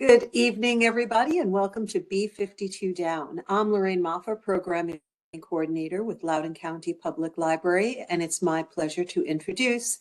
Good evening, everybody, and welcome to B-52 Down. I'm Lorraine Moffa, Programming Coordinator with Loudoun County Public Library, and it's my pleasure to introduce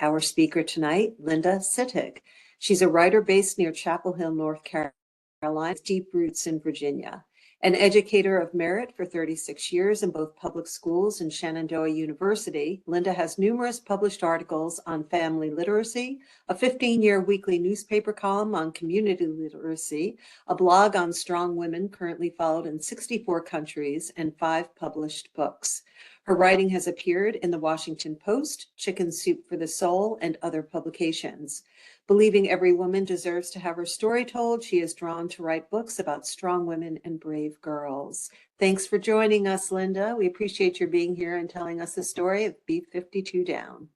our speaker tonight, Linda Sittig. She's a writer based near Chapel Hill, North Carolina, with deep roots in Virginia. An educator of merit for 36 years in both public schools and Shenandoah University, Linda has numerous published articles on family literacy, a 15-year weekly newspaper column on community literacy, a blog on strong women currently followed in 64 countries, and 5 published books. Her writing has appeared in the Washington Post, Chicken Soup for the Soul, and other publications. Believing every woman deserves to have her story told, she is drawn to write books about strong women and brave girls. Thanks for joining us, Linda. We appreciate your being here and telling us the story of B-52 Down.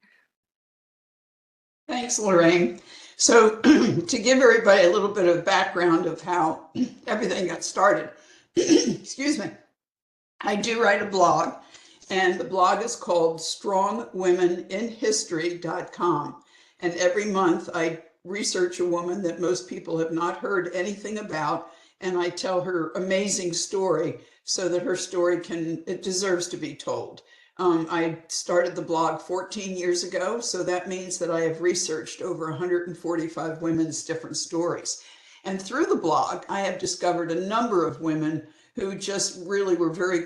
Thanks, Lorraine. So to give everybody a little bit of background of how everything got started, excuse me, I do write a blog, and the blog is called strongwomeninhistory.com. And every month I research a woman that most people have not heard anything about, and I tell her amazing story so that her story it deserves to be told. I started the blog 14 years ago, so that means that I have researched over 145 women's different stories. And through the blog, I have discovered a number of women who just really were very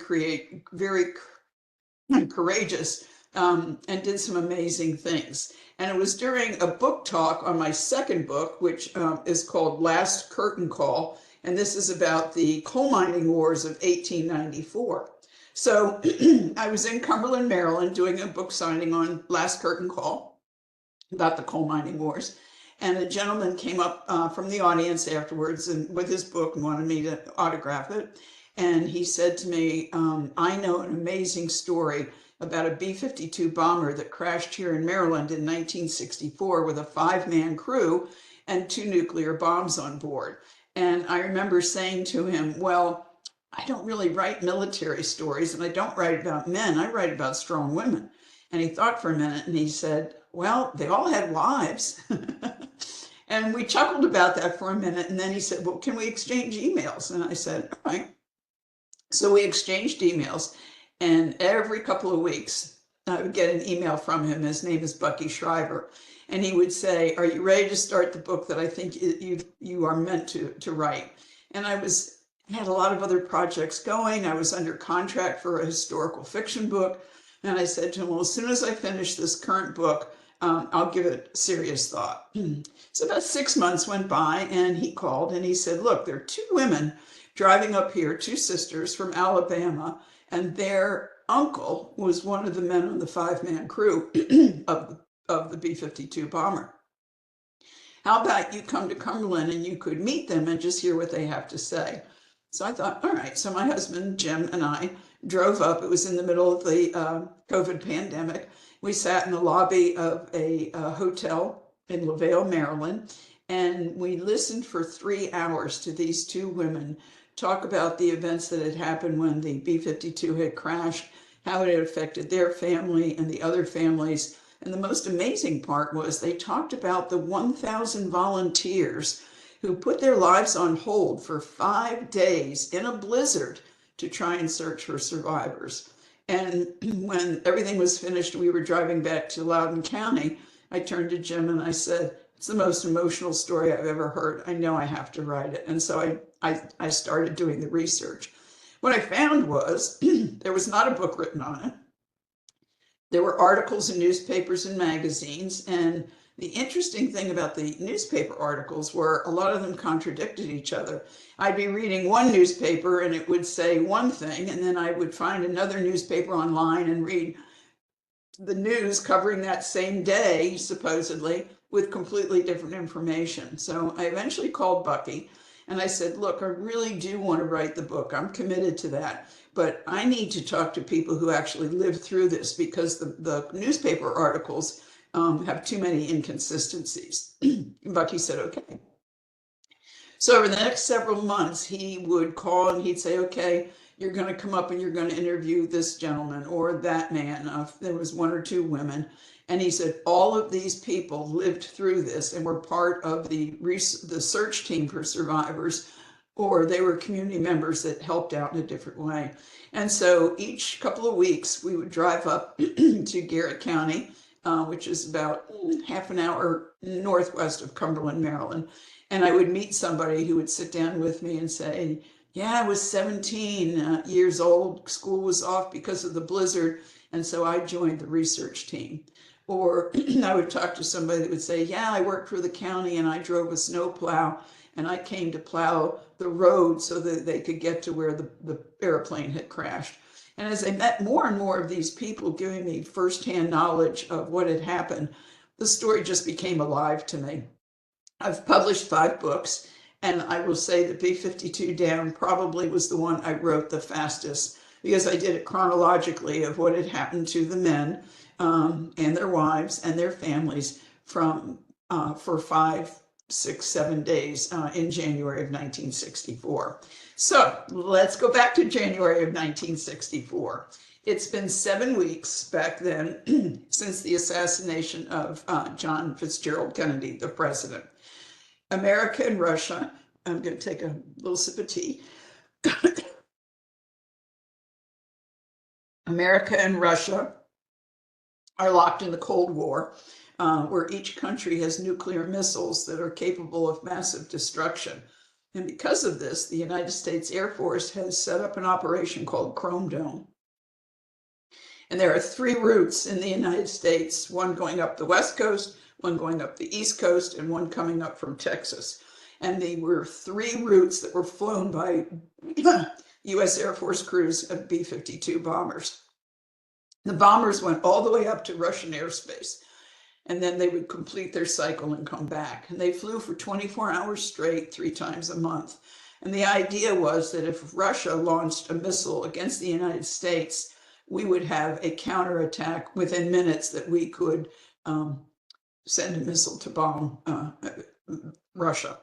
courageous and did some amazing things. And it was during a book talk on my second book, which is called Last Curtain Call, and this is about the coal mining wars of 1894. So I was in Cumberland, Maryland, doing a book signing on Last Curtain Call about the coal mining wars. And a gentleman came up from the audience afterwards and with his book and wanted me to autograph it. And he said to me, I know an amazing story about a B-52 bomber that crashed here in Maryland in 1964 with a 5-man crew and 2 nuclear bombs on board. And I remember saying to him, well, I don't really write military stories, and I don't write about men, I write about strong women. And he thought for a minute and he said, well, they all had wives. And we chuckled about that for a minute, and then he said, well, can we exchange emails? And I said, all right. So we exchanged emails, and every couple of weeks I would get an email from him. His name is Bucky Schreiber, and he would say, are you ready to start the book that I think you are meant to write? And I had a lot of other projects going. I was under contract for a historical fiction book, and I said to him, well, as soon as I finish this current book, I'll give it serious thought. So about 6 months went by, and he called and he said, look, there are 2 women driving up here, 2 sisters from Alabama, and their uncle was one of the men on the 5-man crew of the B-52 bomber. How about you come to Cumberland and you could meet them and just hear what they have to say? So I thought, all right. So my husband, Jim, and I drove up. It was in the middle of the COVID pandemic. We sat in the lobby of a hotel in LaVale, Maryland, and we listened for 3 hours to these 2 women talk about the events that had happened when the B-52 had crashed, how it had affected their family and the other families. And the most amazing part was they talked about the 1,000 volunteers who put their lives on hold for 5 days in a blizzard to try and search for survivors. And when everything was finished, we were driving back to Loudoun County. I turned to Jim and I said, it's the most emotional story I've ever heard. I know I have to write it. And so I started doing the research. What I found was there was not a book written on it. There were articles in newspapers and magazines. And the interesting thing about the newspaper articles were a lot of them contradicted each other. I'd be reading one newspaper and it would say one thing, and then I would find another newspaper online and read the news covering that same day, supposedly, with completely different information. So I eventually called Bucky and I said, look, I really do want to write the book. I'm committed to that. But I need to talk to people who actually lived through this because the newspaper articles have too many inconsistencies. Bucky said, okay. So over the next several months, he would call and he'd say, okay, you're going to come up and you're going to interview this gentleman or that man. There was one or two women. And he said all of these people lived through this and were part of the search team for survivors, or they were community members that helped out in a different way. And so each couple of weeks, we would drive up to Garrett County, which is about half an hour northwest of Cumberland, Maryland. And I would meet somebody who would sit down with me and say, yeah, I was 17 years old. School was off because of the blizzard. And so I joined the research team. Or I would talk to somebody that would say, yeah, I worked for the county and I drove a snowplow and I came to plow the road so that they could get to where the airplane had crashed. And as I met more and more of these people giving me firsthand knowledge of what had happened, the story just became alive to me. I've published 5 books, and I will say that B-52 Down probably was the one I wrote the fastest, because I did it chronologically of what had happened to the men and their wives and their families for 5, 6, 7 days in January of 1964. So let's go back to January of 1964. It's been 7 weeks back then since the assassination of John Fitzgerald Kennedy, the president. America and Russia, I'm going to take a little sip of tea. America and Russia are locked in the Cold War, where each country has nuclear missiles that are capable of massive destruction. And because of this, the United States Air Force has set up an operation called Chrome Dome. And there are 3 routes in the United States, one going up the West Coast, one going up the East Coast, and one coming up from Texas. And they were 3 routes that were flown by U.S. Air Force crews of B-52 bombers. The bombers went all the way up to Russian airspace, and then they would complete their cycle and come back. And they flew for 24 hours straight, 3 times a month. And the idea was that if Russia launched a missile against the United States, we would have a counterattack within minutes that we could send a missile to bomb Russia.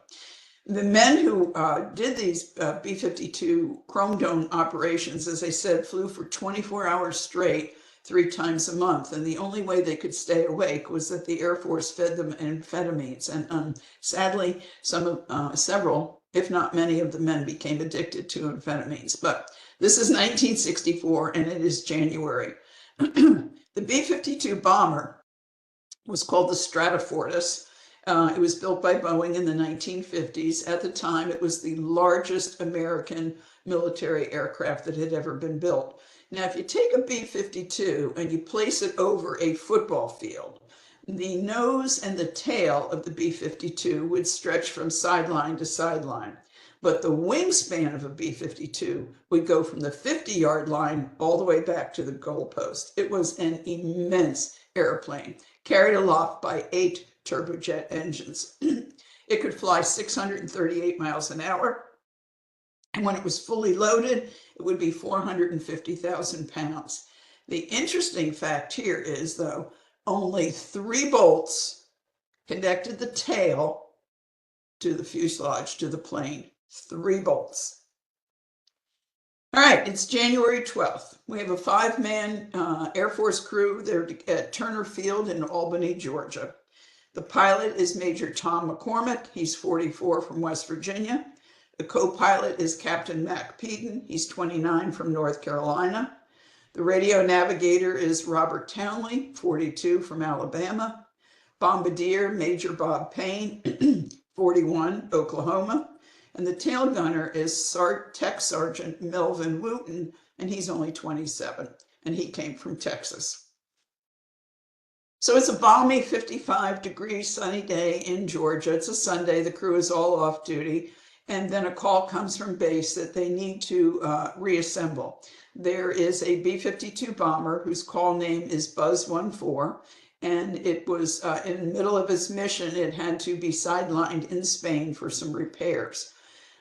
The men who did these B-52 Chrome Dome operations, as I said, flew for 24 hours straight, 3 times a month. And the only way they could stay awake was that the Air Force fed them amphetamines. And sadly, several, if not many of the men became addicted to amphetamines. But this is 1964, and it is January. The B-52 bomber was called the Stratofortress. It was built by Boeing in the 1950s. At the time, it was the largest American military aircraft that had ever been built. Now, if you take a B-52 and you place it over a football field, the nose and the tail of the B-52 would stretch from sideline to sideline. But the wingspan of a B-52 would go from the 50-yard line all the way back to the goalpost. It was an immense airplane, carried aloft by 8 turbojet engines. It could fly 638 miles an hour. And when it was fully loaded, it would be 450,000 pounds. The interesting fact here is, though, only 3 bolts connected the tail to the fuselage, to the plane. 3 bolts. All right, it's January 12th. We have a 5-man Air Force crew. They're at Turner Field in Albany, Georgia. The pilot is Major Tom McCormick. He's 44 from West Virginia. The co-pilot is Captain Mac Peden. He's 29 from North Carolina. The radio navigator is Robert Townley, 42 from Alabama. Bombardier, Major Bob Payne, 41, Oklahoma. And the tail gunner is Tech Sergeant Melvin Wooten, and he's only 27, and he came from Texas. So it's a balmy 55-degree sunny day in Georgia. It's a Sunday. The crew is all off duty. And then a call comes from base that they need to reassemble. There is a B-52 bomber whose call name is Buzz 14, and it was in the middle of its mission. It had to be sidelined in Spain for some repairs.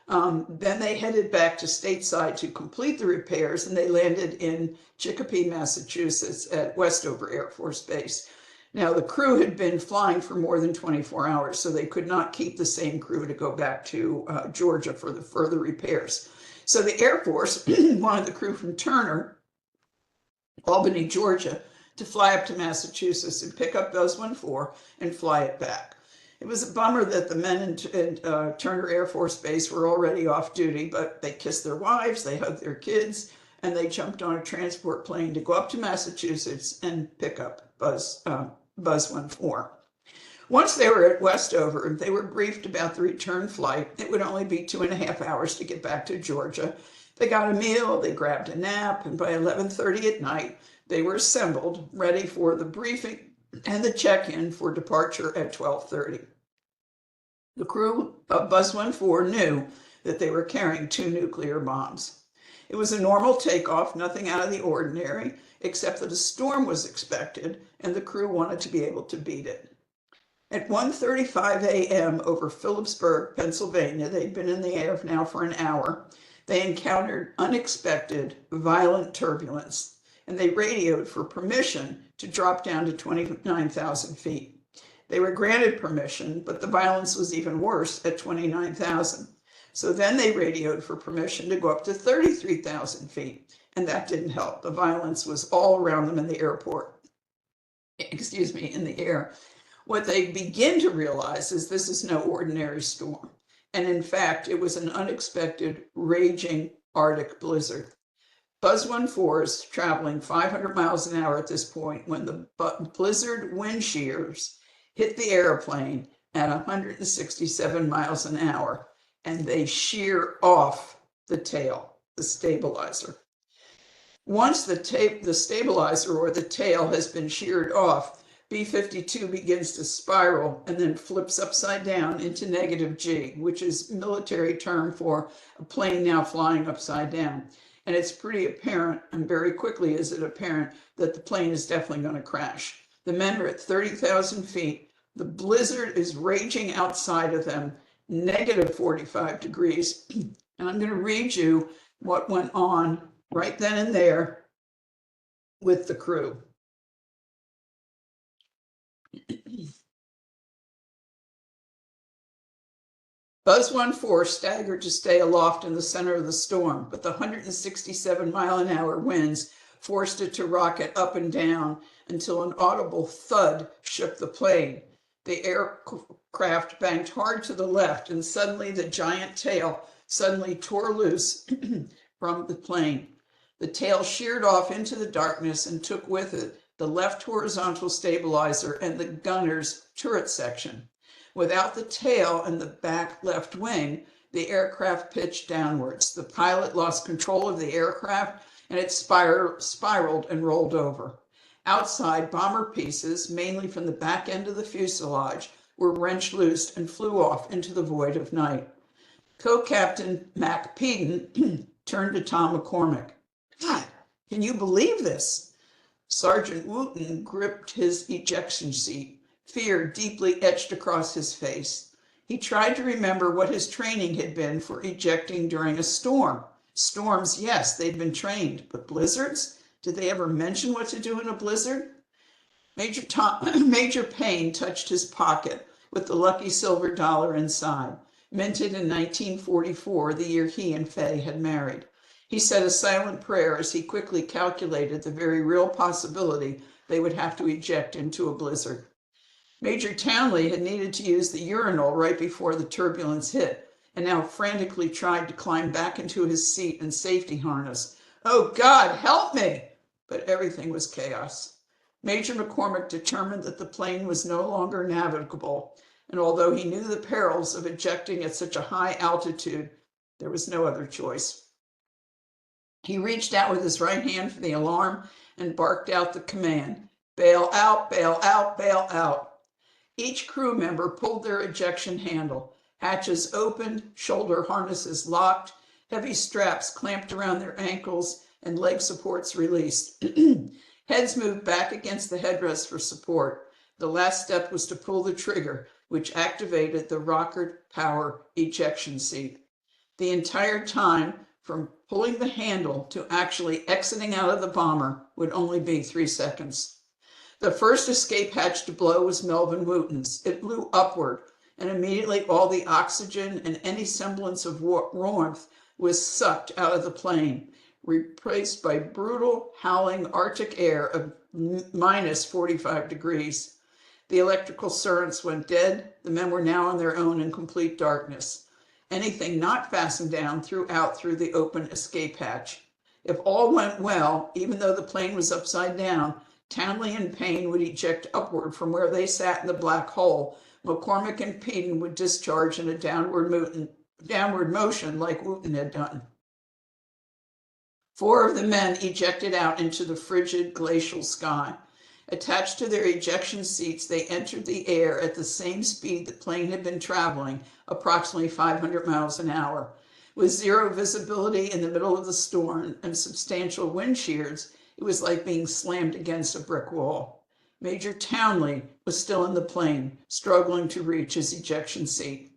Then they headed back to stateside to complete the repairs, and they landed in Chicopee, Massachusetts at Westover Air Force Base. Now, the crew had been flying for more than 24 hours, so they could not keep the same crew to go back to Georgia for the further repairs. So the Air Force wanted the crew from Turner, Albany, Georgia, to fly up to Massachusetts and pick up Buzz 14 and fly it back. It was a bummer that the men in Turner Air Force Base were already off duty, but they kissed their wives, they hugged their kids, and they jumped on a transport plane to go up to Massachusetts and pick up Buzz 14. Once they were at Westover, they were briefed about the return flight. It would only be 2.5 hours to get back to Georgia. They got a meal, they grabbed a nap, and by 11:30 at night, they were assembled, ready for the briefing and the check-in for departure at 12:30. The crew of Buzz 14 knew that they were carrying 2 nuclear bombs. It was a normal takeoff, nothing out of the ordinary, except that a storm was expected, and the crew wanted to be able to beat it. At 1:35 a.m. over Phillipsburg, Pennsylvania, they'd been in the air now for an hour, they encountered unexpected, violent turbulence, and they radioed for permission to drop down to 29,000 feet. They were granted permission, but the violence was even worse at 29,000. So then they radioed for permission to go up to 33,000 feet, and that didn't help. The violence was all around them in the in the air. What they begin to realize is this is no ordinary storm. And in fact, it was an unexpected, raging Arctic blizzard. Buzz 14 is traveling 500 miles an hour at this point when the blizzard wind shears hit the airplane at 167 miles an hour, and they shear off the tail, the stabilizer. Once the stabilizer or the tail has been sheared off, B-52 begins to spiral and then flips upside down into negative G, which is a military term for a plane now flying upside down. And it's pretty apparent, and very quickly is it apparent, that the plane is definitely going to crash. The men are at 30,000 feet. The blizzard is raging outside of them, negative 45 degrees. And I'm going to read you what went on right then and there with the crew. Buzz 14 staggered to stay aloft in the center of the storm, but the 167-mile-an-hour winds forced it to rocket up and down until an audible thud shook the plane. The aircraft banked hard to the left, and suddenly the giant tail suddenly tore loose from the plane. The tail sheared off into the darkness and took with it the left horizontal stabilizer and the gunner's turret section. Without the tail and the back left wing, the aircraft pitched downwards. The pilot lost control of the aircraft and it spiraled and rolled over. Outside, bomber pieces, mainly from the back end of the fuselage, were wrenched loose and flew off into the void of night. Co-Captain Mac Peden turned to Tom McCormick. "God, can you believe this?" Sergeant Wooten gripped his ejection seat. Fear deeply etched across his face. He tried to remember what his training had been for ejecting during a storm. Storms, yes, they'd been trained, but blizzards? Did they ever mention what to do in a blizzard? Major Payne touched his pocket with the lucky silver dollar inside, minted in 1944, the year he and Faye had married. He said a silent prayer as he quickly calculated the very real possibility they would have to eject into a blizzard. Major Townley had needed to use the urinal right before the turbulence hit, and now frantically tried to climb back into his seat and safety harness. "Oh God, help me!" But everything was chaos. Major McCormick determined that the plane was no longer navigable, and although he knew the perils of ejecting at such a high altitude, there was no other choice. He reached out with his right hand for the alarm and barked out the command, "Bail out, bail out, bail out." Each crew member pulled their ejection handle. Hatches opened, shoulder harnesses locked, heavy straps clamped around their ankles, and leg supports released. Heads moved back against the headrest for support. The last step was to pull the trigger, which activated the rocket power ejection seat. The entire time, from pulling the handle to actually exiting out of the bomber, would only be 3 seconds. The first escape hatch to blow was Melvin Wooten's. It blew upward, and immediately all the oxygen and any semblance of warmth was sucked out of the plane, replaced by brutal, howling Arctic air of minus 45 degrees. The electrical servants went dead. The men were now on their own in complete darkness. Anything not fastened down threw out through the open escape hatch. If all went well, even though the plane was upside down, Townley and Payne would eject upward from where they sat in the black hole. McCormick and Peden would discharge in a downward motion like Wooten had done. 4 of the men ejected out into the frigid glacial sky. Attached to their ejection seats, they entered the air at the same speed the plane had been traveling, approximately 500 miles an hour. With zero visibility in the middle of the storm and substantial wind shears, it was like being slammed against a brick wall. Major Townley was still in the plane, struggling to reach his ejection seat.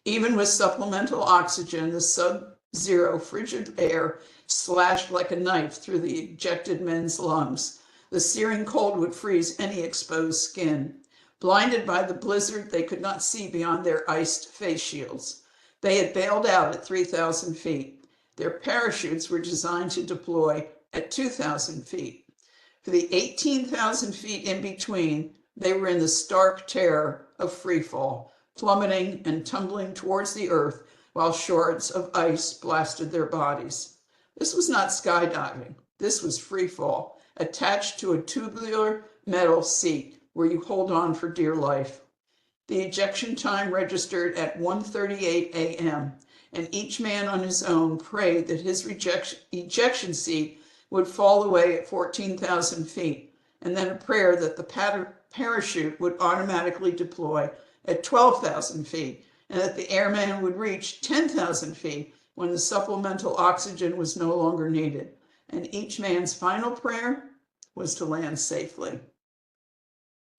Even with supplemental oxygen, the sub-zero frigid air slashed like a knife through the ejected men's lungs. The searing cold would freeze any exposed skin. Blinded by the blizzard, they could not see beyond their iced face shields. They had bailed out at 3,000 feet. Their parachutes were designed to deploy at 2,000 feet. For the 18,000 feet in between, they were in the stark terror of freefall, plummeting and tumbling towards the earth while shards of ice blasted their bodies. This was not skydiving. This was freefall, attached to a tubular metal seat where you hold on for dear life. The ejection time registered at 1:38 a.m., and each man on his own prayed that his ejection seat would fall away at 14,000 feet, and then a prayer that the parachute would automatically deploy at 12,000 feet, and that the airman would reach 10,000 feet when the supplemental oxygen was no longer needed. And each man's final prayer was to land safely.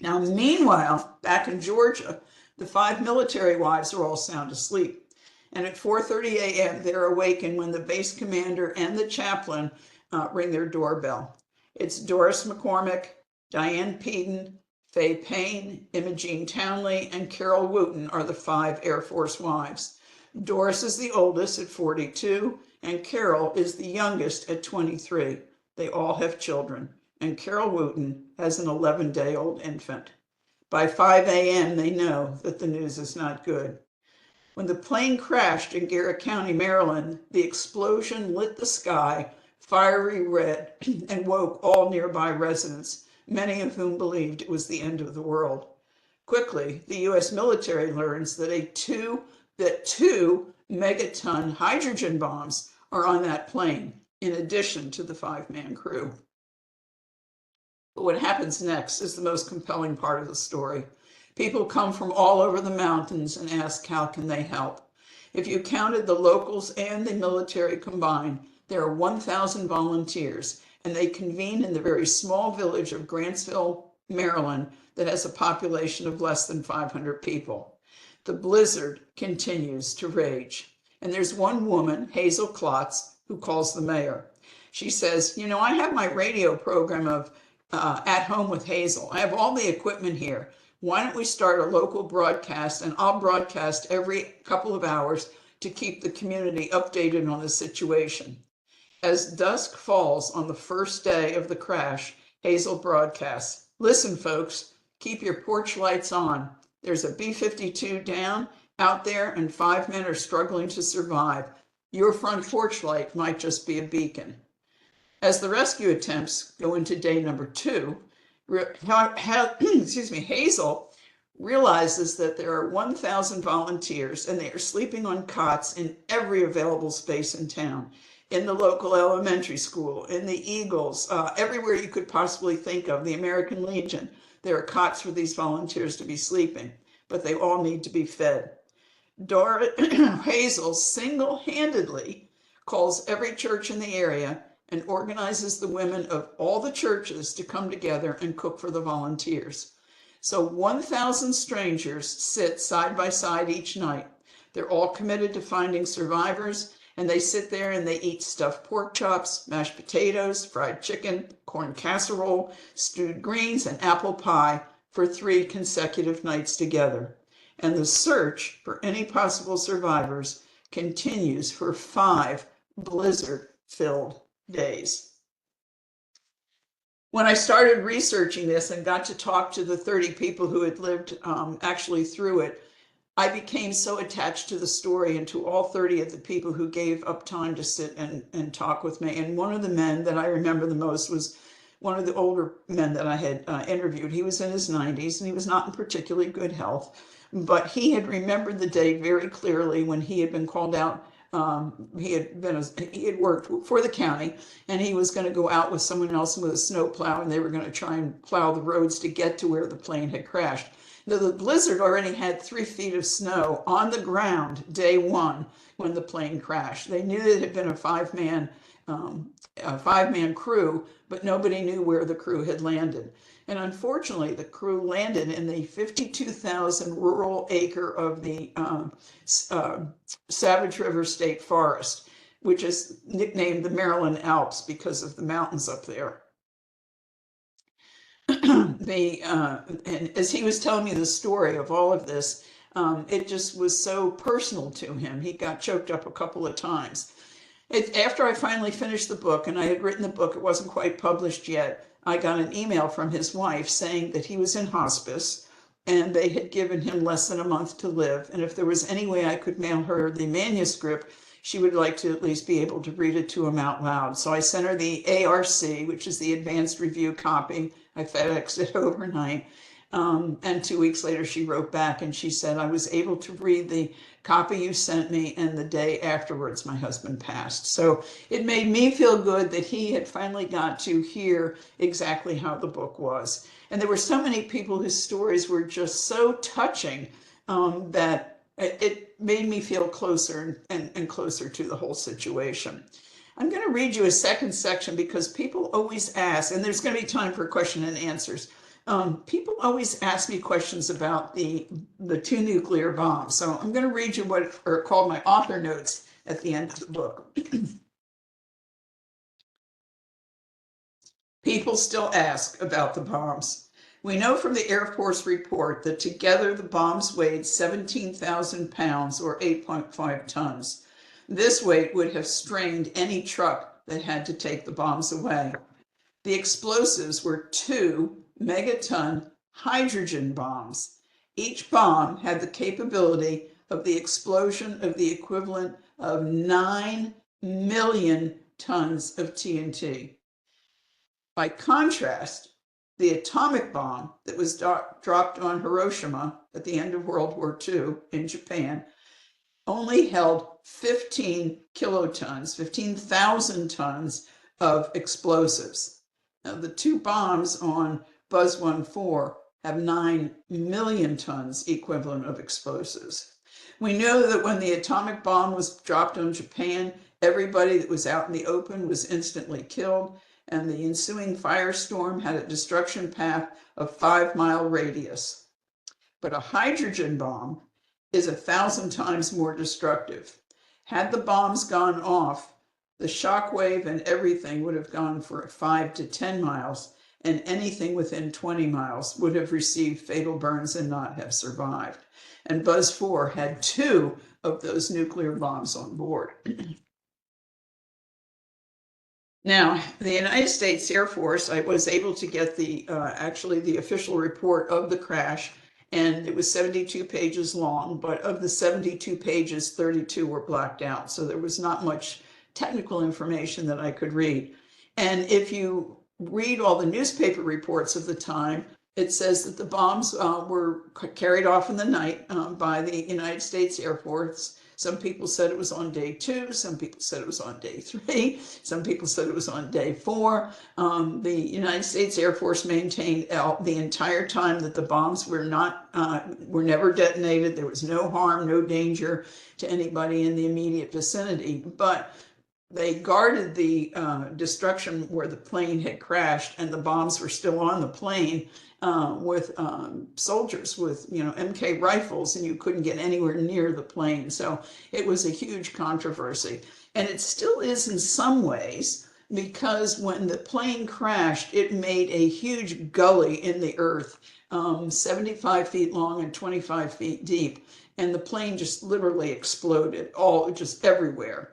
Now, meanwhile, back in Georgia, the 5 military wives are all sound asleep. And at 4:30 a.m., they're awakened when the base commander and the chaplain ring their doorbell. It's Doris McCormick, Diane Peden, Fay Payne, Imogene Townley, and Carol Wooten are the 5 Air Force wives. Doris is the oldest at 42, and Carol is the youngest at 23. They all have children, and Carol Wooten has an 11-day-old infant. By 5 a.m., they know that the news is not good. When the plane crashed in Garrett County, Maryland, the explosion lit the sky fiery red and woke all nearby residents, many of whom believed it was the end of the world. Quickly, the U.S. military learns that two megaton hydrogen bombs are on that plane, in addition to the 5-man crew. But what happens next is the most compelling part of the story. People come from all over the mountains and ask, how can they help? If you counted the locals and the military combined, there are 1,000 volunteers, and they convene in the very small village of Grantsville, Maryland, that has a population of less than 500 people. The blizzard continues to rage, and there's one woman, Hazel Klotz, who calls the mayor. She says, I have my radio program of At Home with Hazel. I have all the equipment here. Why don't we start a local broadcast, and I'll broadcast every couple of hours to keep the community updated on the situation. As dusk falls on the first day of the crash, Hazel broadcasts, listen, folks, keep your porch lights on. There's a B-52 down out there, and 5 men are struggling to survive. Your front porch light might just be a beacon. As the rescue attempts go into day number 2, Hazel realizes that there are 1,000 volunteers, and they are sleeping on cots in every available space in town, in the local elementary school, in the Eagles, everywhere you could possibly think of, the American Legion. There are cots for these volunteers to be sleeping, but they all need to be fed. Hazel single-handedly calls every church in the area and organizes the women of all the churches to come together and cook for the volunteers. So 1,000 strangers sit side by side each night. They're all committed to finding survivors, and they sit there and they eat stuffed pork chops, mashed potatoes, fried chicken, corn casserole, stewed greens, and apple pie for 3 consecutive nights together. And the search for any possible survivors continues for 5 blizzard-filled days. When I started researching this and got to talk to the 30 people who had lived actually through it, I became so attached to the story and to all 30 of the people who gave up time to sit and talk with me. And one of the men that I remember the most was one of the older men that I had interviewed. He was in his 90s and he was not in particularly good health, but he had remembered the day very clearly when he had been called out. He had worked for the county, and he was going to go out with someone else with a snow plow, and they were going to try and plow the roads to get to where the plane had crashed. Now, the blizzard already had 3 feet of snow on the ground day one when the plane crashed. They knew that it had been a five-man crew, but nobody knew where the crew had landed. And unfortunately, the crew landed in the 52,000 rural acre of the Savage River State Forest, which is nicknamed the Maryland Alps because of the mountains up there. And as he was telling me the story of all of this, it just was so personal to him. He got choked up a couple of times. After I finally finished the book, and I had written the book, it wasn't quite published yet, I got an email from his wife saying that he was in hospice and they had given him less than a month to live. And if there was any way I could mail her the manuscript, she would like to at least be able to read it to him out loud. So I sent her the ARC, which is the advanced review copy. I FedExed it overnight. And 2 weeks later, she wrote back and she said, I was able to read the copy you sent me, and the day afterwards, my husband passed. So it made me feel good that he had finally got to hear exactly how the book was. And there were so many people whose stories were just so touching that it made me feel closer and closer to the whole situation. I'm going to read you a second section because people always ask, and there's going to be time for question and answers. People always ask me questions about the 2 nuclear bombs. So I'm going to read you what are called my author notes at the end of the book. People still ask about the bombs. We know from the Air Force report that together the bombs weighed 17,000 pounds or 8.5 tons. This weight would have strained any truck that had to take the bombs away. The explosives were 2 megaton hydrogen bombs. Each bomb had the capability of the explosion of the equivalent of 9 million tons of TNT. By contrast, the atomic bomb that was dropped on Hiroshima at the end of World War II in Japan only held 15 kilotons, 15,000 tons of explosives. Now, the 2 bombs on Buzz 1-4 have 9 million tons equivalent of explosives. We know that when the atomic bomb was dropped on Japan, everybody that was out in the open was instantly killed, and the ensuing firestorm had a destruction path of 5-mile radius. But a hydrogen bomb is 1,000 times more destructive. Had the bombs gone off, the shock wave and everything would have gone for 5 to 10 miles, and anything within 20 miles would have received fatal burns and not have survived. And Buzz 4 had 2 of those nuclear bombs on board. Now, the United States Air Force, I was able to get actually the official report of the crash, and it was 72 pages long, but of the 72 pages, 32 were blacked out. So there was not much technical information that I could read. And if you read all the newspaper reports of the time, it says that the bombs were carried off in the night by the United States Air Force. Some people said it was on day 2. Some people said it was on day 3. Some people said it was on day 4. The United States Air Force maintained the entire time that the bombs were never detonated. There was no harm, no danger to anybody in the immediate vicinity. But they guarded the destruction where the plane had crashed, and the bombs were still on the plane with soldiers with MK rifles, and you couldn't get anywhere near the plane. So it was a huge controversy, and it still is in some ways, because when the plane crashed, it made a huge gully in the earth, 75 feet long and 25 feet deep, and the plane just literally exploded just everywhere.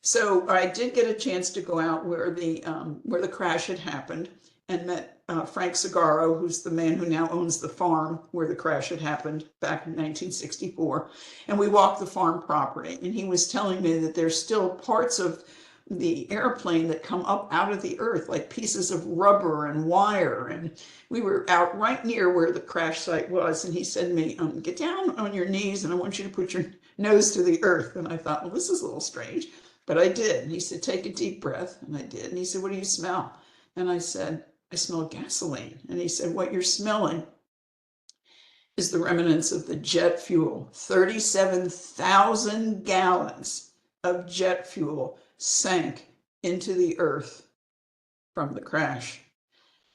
So I did get a chance to go out where the crash had happened and met Frank Segarro, who's the man who now owns the farm where the crash had happened back in 1964. And we walked the farm property, and he was telling me that there's still parts of the airplane that come up out of the earth, like pieces of rubber and wire. And we were out right near where the crash site was, and he said to me, get down on your knees and I want you to put your nose to the earth. And I thought, well, this is a little strange. But I did. And he said, take a deep breath. And I did. And he said, what do you smell? And I said, I smell gasoline. And he said, what you're smelling is the remnants of the jet fuel. 37,000 gallons of jet fuel sank into the earth from the crash.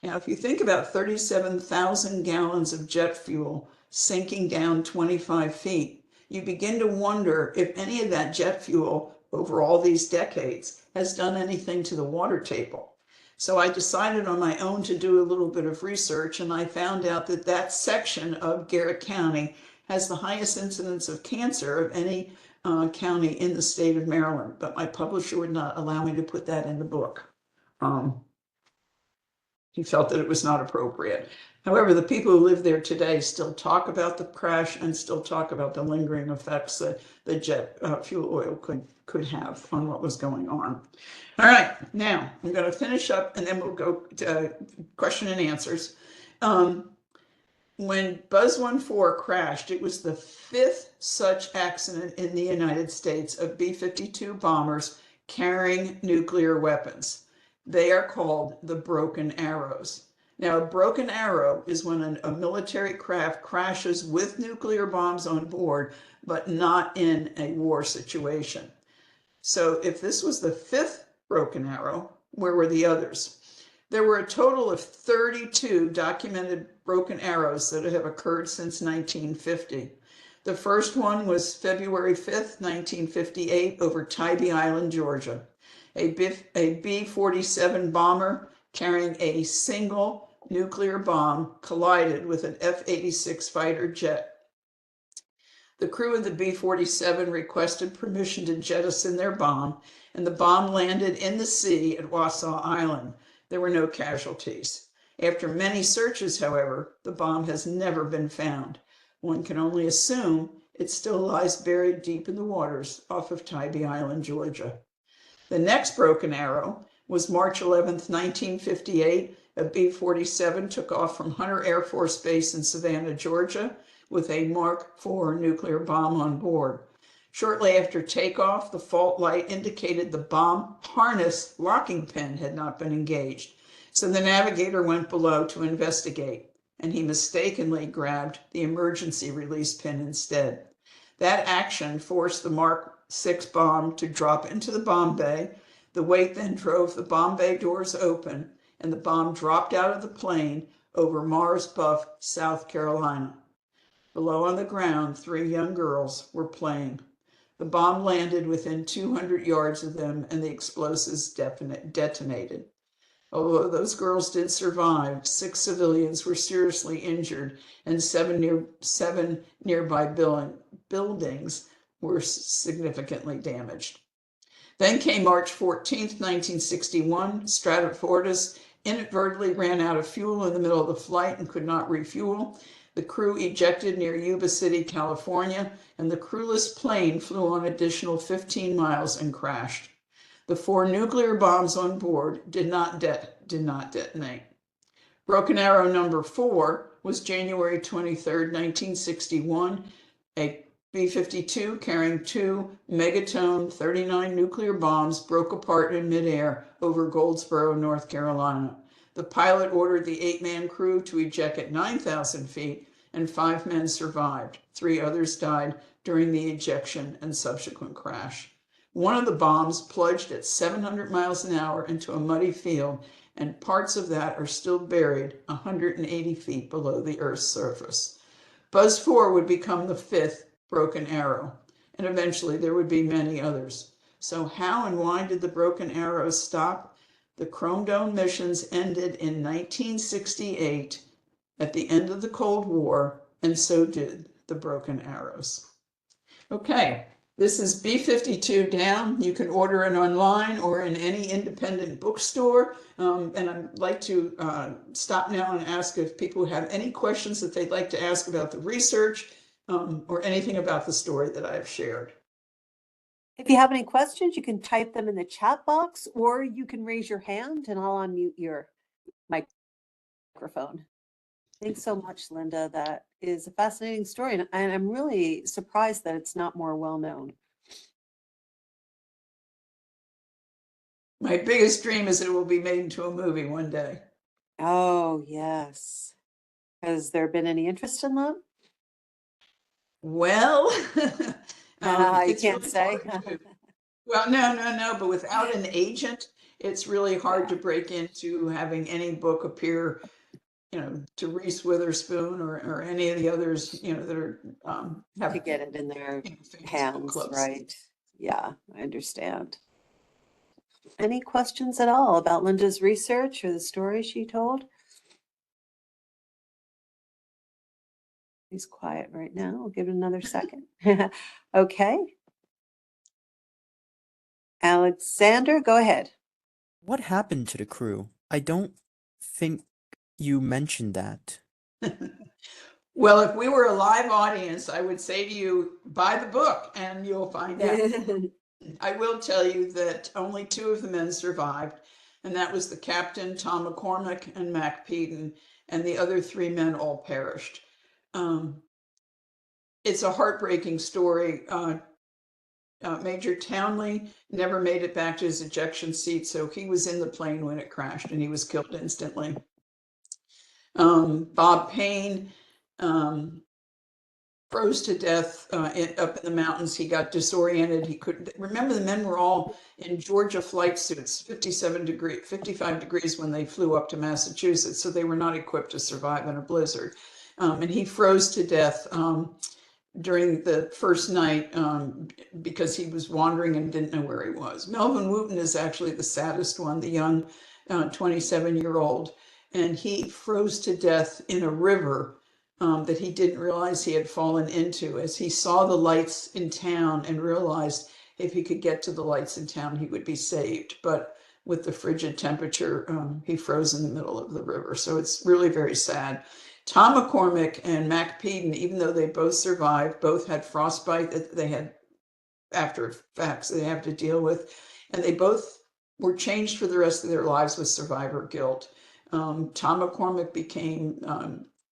Now, if you think about 37,000 gallons of jet fuel sinking down 25 feet, you begin to wonder if any of that jet fuel over all these decades has done anything to the water table. So I decided on my own to do a little bit of research, and I found out that that section of Garrett County has the highest incidence of cancer of any county in the state of Maryland, but my publisher would not allow me to put that in the book. He felt that it was not appropriate. However, the people who live there today still talk about the crash and still talk about the lingering effects that the jet fuel oil could have on what was going on. All right, now I'm going to finish up and then we'll go to question and answers. When Buzz 14 crashed, it was the 5th such accident in the United States of B-52 bombers carrying nuclear weapons. They are called the broken arrows. Now, a broken arrow is when a military craft crashes with nuclear bombs on board, but not in a war situation. So if this was the 5th broken arrow, where were the others? There were a total of 32 documented broken arrows that have occurred since 1950. The first one was February 5th, 1958, over Tybee Island, Georgia. A B-47 bomber carrying a single nuclear bomb collided with an F-86 fighter jet. The crew of the B-47 requested permission to jettison their bomb, and the bomb landed in the sea at Wassaw Island. There were no casualties. After many searches, however, the bomb has never been found. One can only assume it still lies buried deep in the waters off of Tybee Island, Georgia. The next broken arrow was March 11th, 1958. A B-47 took off from Hunter Air Force Base in Savannah, Georgia, with a Mark IV nuclear bomb on board. Shortly after takeoff, the fault light indicated the bomb harness locking pin had not been engaged. So the navigator went below to investigate, and he mistakenly grabbed the emergency release pin instead. That action forced the Mark VI bomb to drop into the bomb bay. The weight then drove the bomb bay doors open, and the bomb dropped out of the plane over Mars Buff, South Carolina. Below on the ground, 3 young girls were playing. The bomb landed within 200 yards of them, and the explosives detonated. Although those girls did survive, 6 civilians were seriously injured, and 7 nearby buildings were significantly damaged. Then came March 14th, 1961. Stratfortis inadvertently ran out of fuel in the middle of the flight and could not refuel. The crew ejected near Yuba City, California, and the crewless plane flew on an additional 15 miles and crashed. The 4 nuclear bombs on board did not detonate. Broken arrow number 4 was January 23rd, 1961. A B-52 carrying 2 megaton 39 nuclear bombs broke apart in midair over Goldsboro, North Carolina. The pilot ordered the 8-man crew to eject at 9,000 feet, and 5 men survived. 3 others died during the ejection and subsequent crash. One of the bombs plunged at 700 miles an hour into a muddy field, and parts of that are still buried 180 feet below the Earth's surface. Buzz 4 would become the 5th broken arrow, and eventually there would be many others. So how and why did the broken arrows stop? The Chrome Dome missions ended in 1968 at the end of the Cold War, and so did the broken arrows. Okay, This is B-52 Down. You can order it online or in any independent bookstore. And I'd like to stop now and ask if people have any questions that they'd like to ask about the research or anything about the story that I've shared. If you have any questions, you can type them in the chat box, or you can raise your hand and I'll unmute your microphone. Thanks so much, Linda. That is a fascinating story, and I'm really surprised that it's not more well known. My biggest dream is that it will be made into a movie one day. Oh, yes. Has there been any interest in that? Well, You it's can't really say. hard to. Well, no, but without an agent, it's really hard to break into having any book appear, to Reese Witherspoon or any of the others, that are have To get it in their famous book hands, clubs. right? Yeah, I understand. Any questions at all about Linda's research or the story she told? He's quiet right now. I'll give it another second. Okay. Alexander, go ahead. What happened to the crew? I don't think you mentioned that. Well, if we were a live audience, I would say to you, buy the book and you'll find out. I will tell you that only 2 of the men survived, and that was the captain, Tom McCormick, and Mac Peden, and the other 3 men all perished. It's a heartbreaking story. Major Townley never made it back to his ejection seat, so he was in the plane when it crashed, and he was killed instantly. Bob Payne froze to death up in the mountains. He got disoriented. He couldn't remember. The men were all in Georgia flight suits, 55 degrees when they flew up to Massachusetts, so they were not equipped to survive in a blizzard. And he froze to death during the first night because he was wandering and didn't know where he was. Melvin Wooten is actually the saddest one, the young 27-year-old, and he froze to death in a river that he didn't realize he had fallen into as he saw the lights in town and realized if he could get to the lights in town, he would be saved. But with the frigid temperature, he froze in the middle of the river. So it's really very sad. Tom McCormick and Mac Peden, even though they both survived, both had frostbite that they had after effects they have to deal with, and they both were changed for the rest of their lives with survivor guilt. Tom McCormick became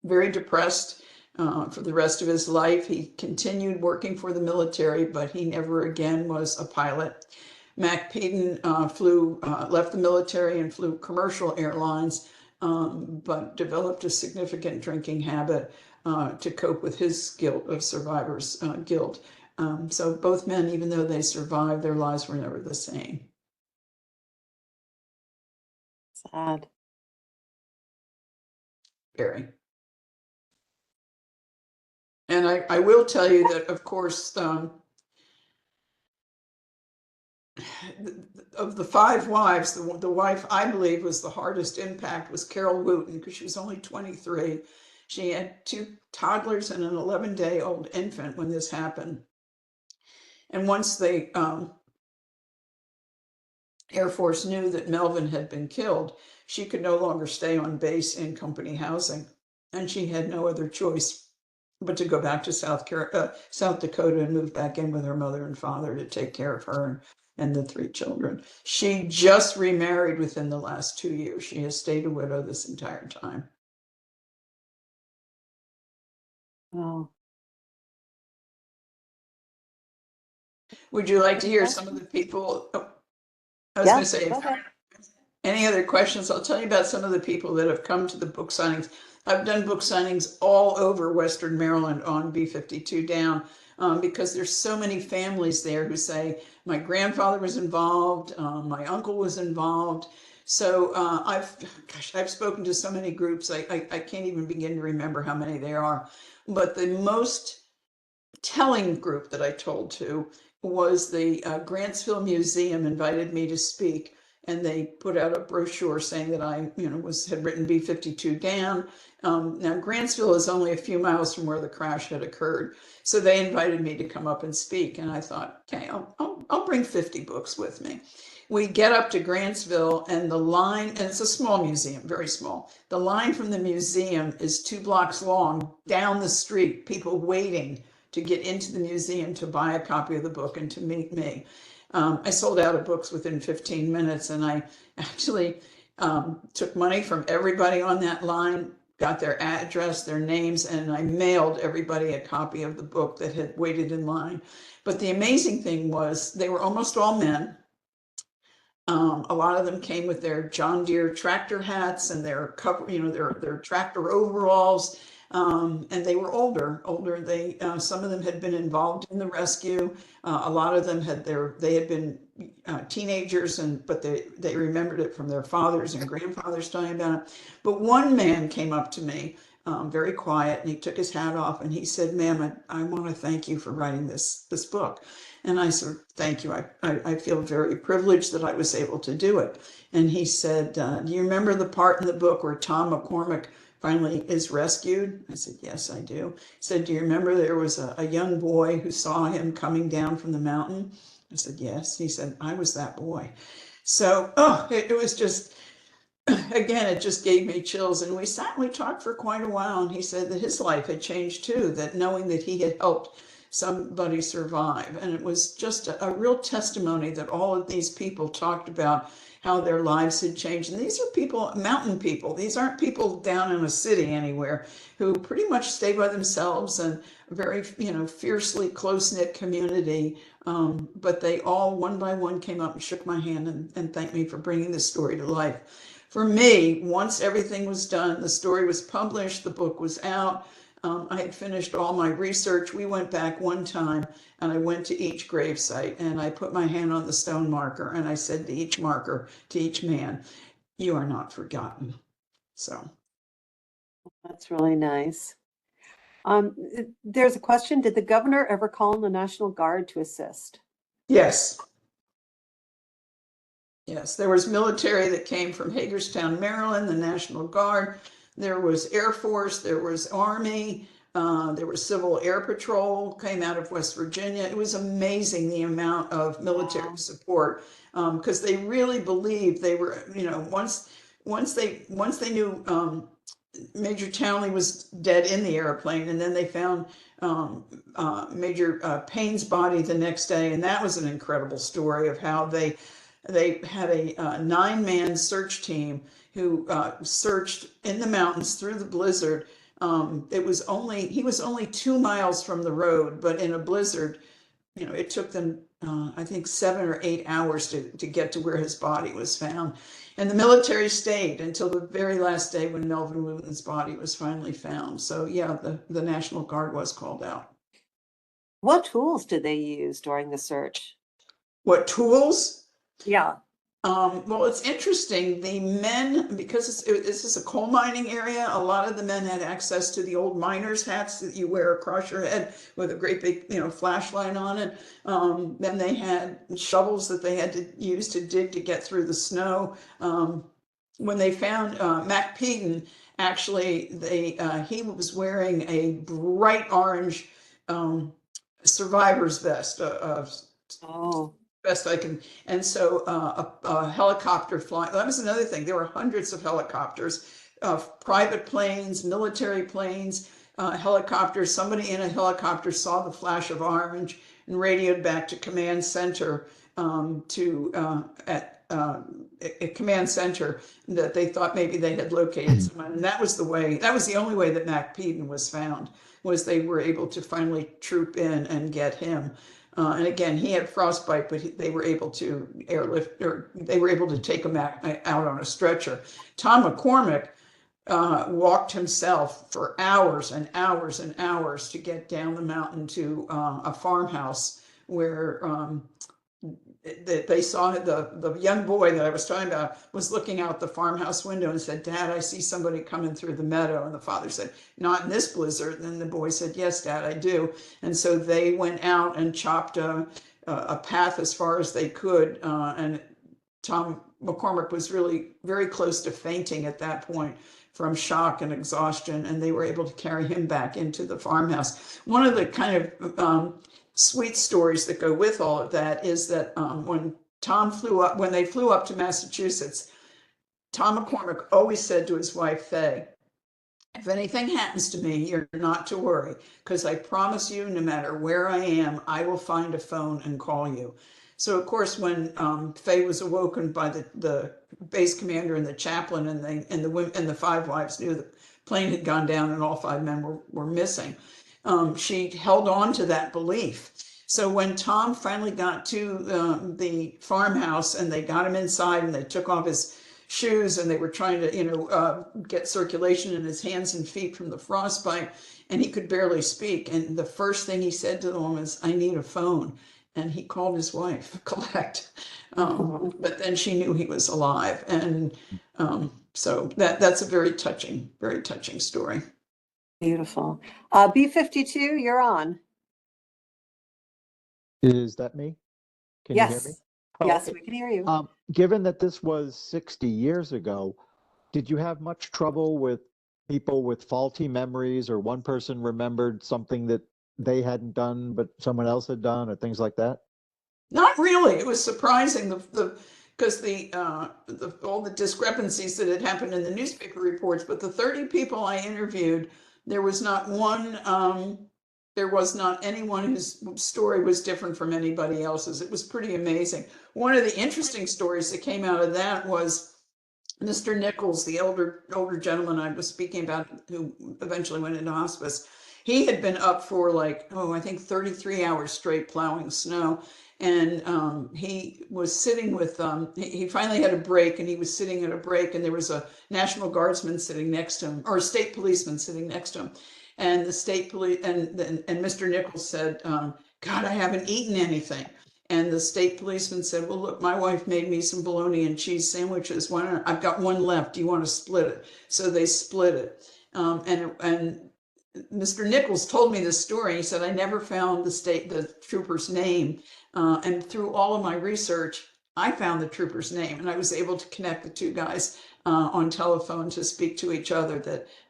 very depressed for the rest of his life. He continued working for the military, but he never again was a pilot. Mac Peden left the military and flew commercial airlines, but developed a significant drinking habit to cope with his guilt of survivor's guilt. So both men, even though they survived, their lives were never the same. Sad. Very. And I will tell you that, of course, of the 5 wives, the wife I believe was the hardest impact was Carol Wooten, because she was only 23. She had 2 toddlers and an 11-day-old infant when this happened. And once the Air Force knew that Melvin had been killed, she could no longer stay on base in company housing, and she had no other choice but to go back to South Dakota and move back in with her mother and father to take care of her and the 3 children. She just remarried within the last 2 years. She has stayed a widow this entire time. Oh. Would you like to hear some of the people? I was Yeah, going to say, go if ahead. any other questions, I'll tell you about some of the people that have come to the book signings. I've done book signings all over Western Maryland on B-52 Down because there's so many families there who say, my grandfather was involved, my uncle was involved. So I've spoken to so many groups, I can't even begin to remember how many there are. But the most telling group that I told to was the Grantsville Museum invited me to speak. and they put out a brochure saying that I, had written B-52 down. Now Grantsville is only a few miles from where the crash had occurred, so they invited me to come up and speak, and I thought, okay, I'll bring 50 books with me. We get up to Grantsville, and the line, and it's a small museum, very small. The line from the museum is 2 blocks long down the street, people waiting to get into the museum to buy a copy of the book and to meet me. I sold out of books within 15 minutes, and I actually took money from everybody on that line, got their address, their names, and I mailed everybody a copy of the book that had waited in line. But the amazing thing was they were almost all men. A lot of them came with their John Deere tractor hats and their cover, their tractor overalls, and they were older. They some of them had been involved in the rescue. A lot of them had been teenagers, but they remembered it from their fathers and grandfathers telling about it. But one man came up to me, very quiet, and he took his hat off and he said, "Ma'am, I want to thank you for writing this book." And I said, "Thank you. I feel very privileged that I was able to do it." And he said, "Do you remember the part in the book where Tom McCormick finally is rescued?" I said, "Yes, I do." He said, "Do you remember there was a young boy who saw him coming down from the mountain?" I said, "Yes." He said, "I was that boy." So, it was just, again, it just gave me chills. And we sat and we talked for quite a while. And he said that his life had changed too, that knowing that he had helped somebody survive. And it was just a real testimony that all of these people talked about how their lives had changed. And these are people, mountain people. These aren't people down in a city anywhere who pretty much stay by themselves and very, fiercely close-knit community. But they all, one by one, came up and shook my hand and thanked me for bringing this story to life. For me, once everything was done, the story was published, the book was out, I had finished all my research. We went back one time and I went to each gravesite and I put my hand on the stone marker and I said to each marker, to each man, "You are not forgotten." So. That's really nice. There's a question. Did the governor ever call in the National Guard to assist? Yes. Yes, there was military that came from Hagerstown, Maryland, the National Guard. There was Air Force, there was Army, there was Civil Air Patrol, came out of West Virginia. It was amazing the amount of military support, because they really believed they were, once they knew Major Townley was dead in the airplane, and then they found Major Payne's body the next day, and that was an incredible story of how they had a 9-man search team who searched in the mountains through the blizzard. He was only 2 miles from the road, but in a blizzard, it took them, I think, 7 or 8 hours to get to where his body was found. And the military stayed until the very last day when Melvin Wooten's body was finally found. So yeah, the National Guard was called out. What tools did they use during the search? What tools? Yeah. Well, it's interesting. The men, because this is a coal mining area, a lot of the men had access to the old miner's hats that you wear across your head with a great big, flashlight on it. Then they had shovels that they had to use to dig to get through the snow. When they found Mac Peden, actually, he was wearing a bright orange survivor's vest. Oh. Best I can. And so a helicopter flying, that was another thing. There were hundreds of helicopters, private planes, military planes, helicopters. Somebody in a helicopter saw the flash of orange and radioed back to command center at command center that they thought maybe they had located someone. And that was the only way that Mac Peden was found, was they were able to finally troop in and get him. And again, he had frostbite, but they were able to airlift, or they were able to take him out on a stretcher. Tom McCormick walked himself for hours and hours and hours to get down the mountain to a farmhouse where they saw the young boy that I was talking about was looking out the farmhouse window and said, "Dad, I see somebody coming through the meadow." And the father said, "Not in this blizzard." And the boy said, "Yes, Dad, I do." And so they went out and chopped a path as far as they could, and Tom McCormick was really very close to fainting at that point from shock and exhaustion, and they were able to carry him back into the farmhouse. One of the kind of sweet stories that go with all of that is that when they flew up to Massachusetts, Tom McCormick always said to his wife, Faye, if anything happens to me, you're not to worry, because I promise you, no matter where I am, I will find a phone and call you. So, of course, when Faye was awoken by the base commander and the chaplain, and the five wives knew the plane had gone down and all five men were missing, she held on to that belief. So when Tom finally got to the farmhouse and they got him inside and they took off his shoes and they were trying to, get circulation in his hands and feet from the frostbite, and he could barely speak. And the first thing he said to them was, I need a phone. And he called his wife, collect. But then she knew he was alive. And so that's a very touching story. Beautiful. B-52, you're on. Is that me? Can you hear me? Yes. Oh, Yes, okay. we can hear you. Given that this was 60 years ago, did you have much trouble with people with faulty memories, or one person remembered something that they hadn't done but someone else had done, or things like that? Not really. It was surprising because all the discrepancies that had happened in the newspaper reports. But the 30 people I interviewed, there was not anyone whose story was different from anybody else's. It was pretty amazing. One of the interesting stories that came out of that was Mr. Nichols, the older gentleman I was speaking about, who eventually went into hospice. He had been up for I think 33 hours straight plowing snow. And he was sitting with, he finally had a break, and he was sitting at a break, and there was a National Guardsman sitting next to him, or a state policeman sitting next to him. And the state police, and Mr. Nichols said, God, I haven't eaten anything. And the state policeman said, well, look, my wife made me some bologna and cheese sandwiches. I've got one left. Do you want to split it? So they split it. And Mr. Nichols told me this story. He said, I never found the trooper's name. And through all of my research, I found the trooper's name, and I was able to connect the two guys on telephone to speak to each other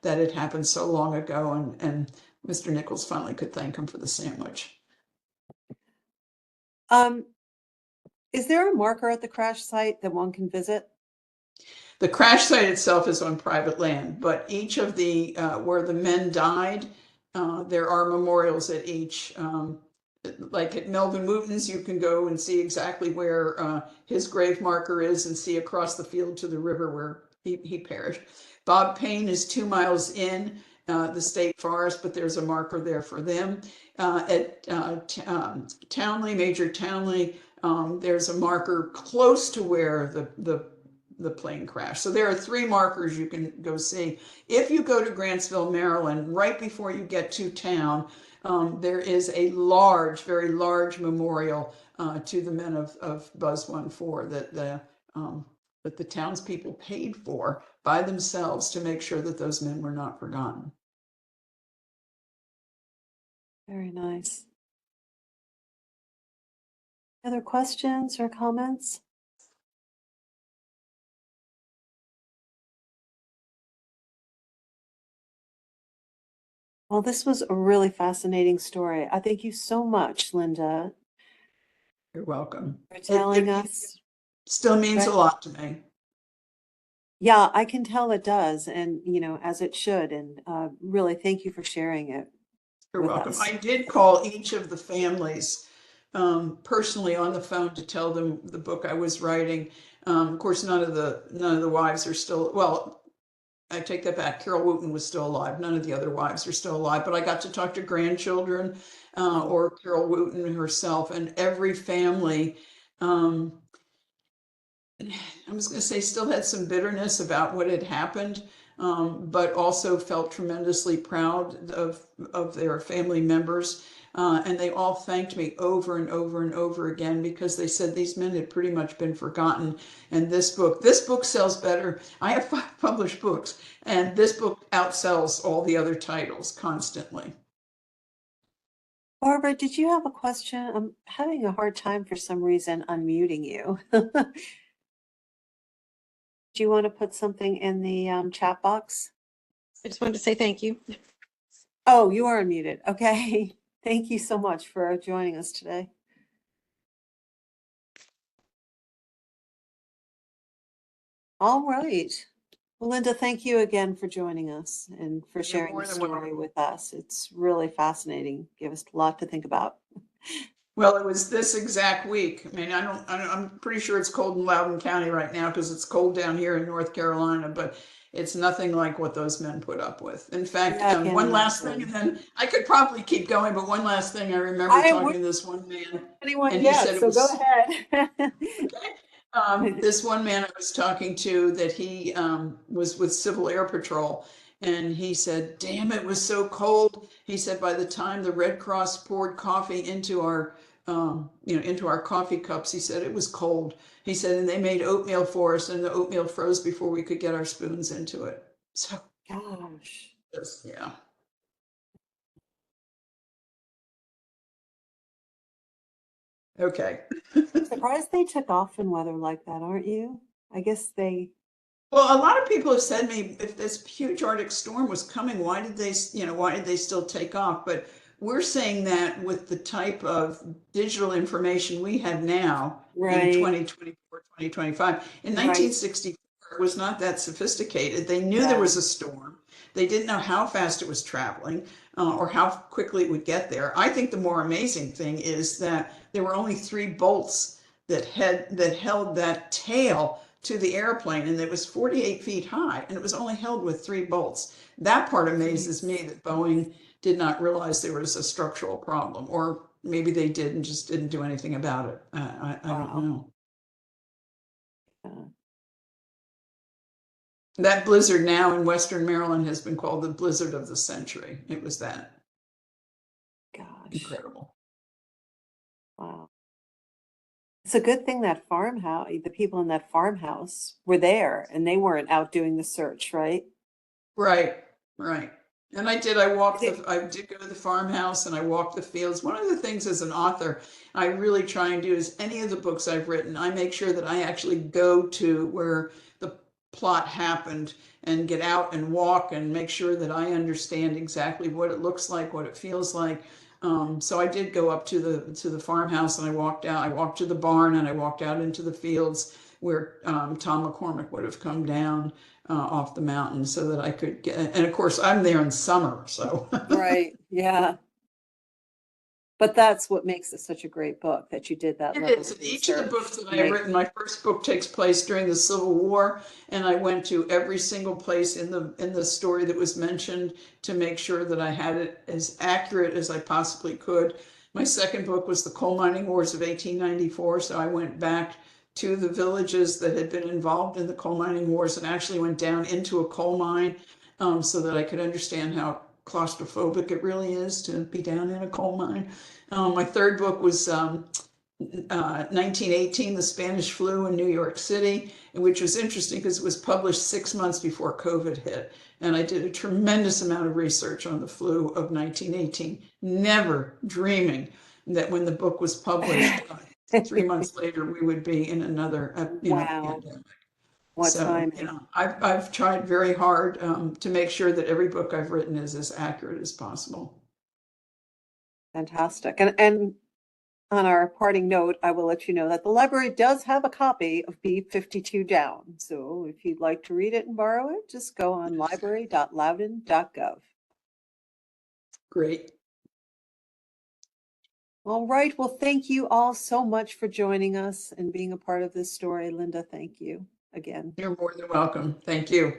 that it happened so long ago. And Mr. Nichols finally could thank him for the sandwich. Is there a marker at the crash site that one can visit? The crash site itself is on private land, but each of the where the men died, there are memorials at each. Like at Melvin Wooten's, you can go and see exactly where his grave marker is, and see across the field to the river where he perished. Bob Payne is 2 miles in the state forest, but there's a marker there for them. At Townley, Major Townley, there's a marker close to where the plane crashed. So there are 3 markers you can go see. If you go to Grantsville, Maryland, right before you get to town, there is a very large memorial to the men of Buzz 14 that the townspeople paid for by themselves to make sure that those men were not forgotten. Very nice. Other questions or comments? Well, this was a really fascinating story. I thank you so much, Linda, You're welcome. for telling us. Still means a lot to me. Yeah, I can tell it does, and as it should. And really, thank you for sharing it. You're welcome. I did call each of the families personally on the phone to tell them the book I was writing. Of course, none of the wives are still, well, I take that back. Carol Wooten was still alive. None of the other wives are still alive, but I got to talk to grandchildren or Carol Wooten herself, and every family, I was going to say, still had some bitterness about what had happened, but also felt tremendously proud of their family members. And they all thanked me over and over and over again, because they said these men had pretty much been forgotten. And this book sells better. I have 5 published books, and this book outsells all the other titles constantly. Barbara, did you have a question? I'm having a hard time for some reason unmuting you. Do you want to put something in the chat box? I just wanted to say thank you. Oh, you are unmuted. Okay. Thank you so much for joining us today. All right. Well, Linda, thank you again for joining us and for sharing more the than story welcome. with us. It's really fascinating. Give us a lot to think about. Well, it was this exact week. I mean, I'm pretty sure it's cold in Loudoun County right now because it's cold down here in North Carolina, but it's nothing like what those men put up with. In fact, Yeah, I can't one last thing, imagine. and then I could probably keep going, but one last thing, I remember I talking would to this one man, anyone and he said yet, it so go was ahead. this one man I was talking to that he was with Civil Air Patrol, and he said, "Damn, it was so cold." He said, "By the time the Red Cross poured coffee into our, into our coffee cups, he said it was cold." He said, "And they made oatmeal for us, and the oatmeal froze before we could get our spoons into it." So, Gosh. yeah. Okay. Surprised they took off in weather like that, aren't you? I guess they. Well, a lot of people have said to me, if this huge Arctic storm was coming, why did they, why did they still take off? But we're saying that with the type of digital information we have now in Right. 2024, 2025. In Right. 1964, it was not that sophisticated. They knew there was a storm. They didn't know how fast it was traveling or how quickly it would get there. I think the more amazing thing is that there were only 3 bolts that held that tail to the airplane, and it was 48 feet high, and it was only held with 3 bolts. That part amazes me that Boeing did not realize there was a structural problem, or maybe they did and just didn't do anything about it. I don't know. Yeah. That blizzard now in Western Maryland has been called the blizzard of the century. It was that. Gosh. Incredible. Wow. It's a good thing that farmhouse, the people in that farmhouse were there and they weren't out doing the search, right? Right, right. And I did go to the farmhouse and I walked the fields. One of the things as an author, I really try and do is any of the books I've written, I make sure that I actually go to where the plot happened and get out and walk and make sure that I understand exactly what it looks like, what it feels like. So I did go up to the farmhouse and I walked out. I walked to the barn and I walked out into the fields where Tom McCormick would have come down off the mountain so that I could get, and of course I'm there in summer, so. Right. Yeah. But that's what makes it such a great book, that you did that It level is. of And each of the research books to that I have make. written, my first book takes place during the Civil War, and I went to every single place in the story that was mentioned to make sure that I had it as accurate as I possibly could. My second book was the Coal Mining Wars of 1894, so I went back to the villages that had been involved in the coal mining wars and actually went down into a coal mine so that I could understand how claustrophobic it really is to be down in a coal mine. My third book was 1918, The Spanish Flu in New York City, which was interesting because it was published 6 months before COVID hit. And I did a tremendous amount of research on the flu of 1918, never dreaming that when the book was published, 3 months later, we would be in another, Wow. pandemic. What So, timing. I've tried very hard to make sure that every book I've written is as accurate as possible. Fantastic. And on our parting note, I will let you know that the library does have a copy of B-52 Down. So if you'd like to read it and borrow it, just go on library.loudoun.gov. Great. All right. Well, thank you all so much for joining us and being a part of this story. Linda, thank you again. You're more than welcome. Thank you.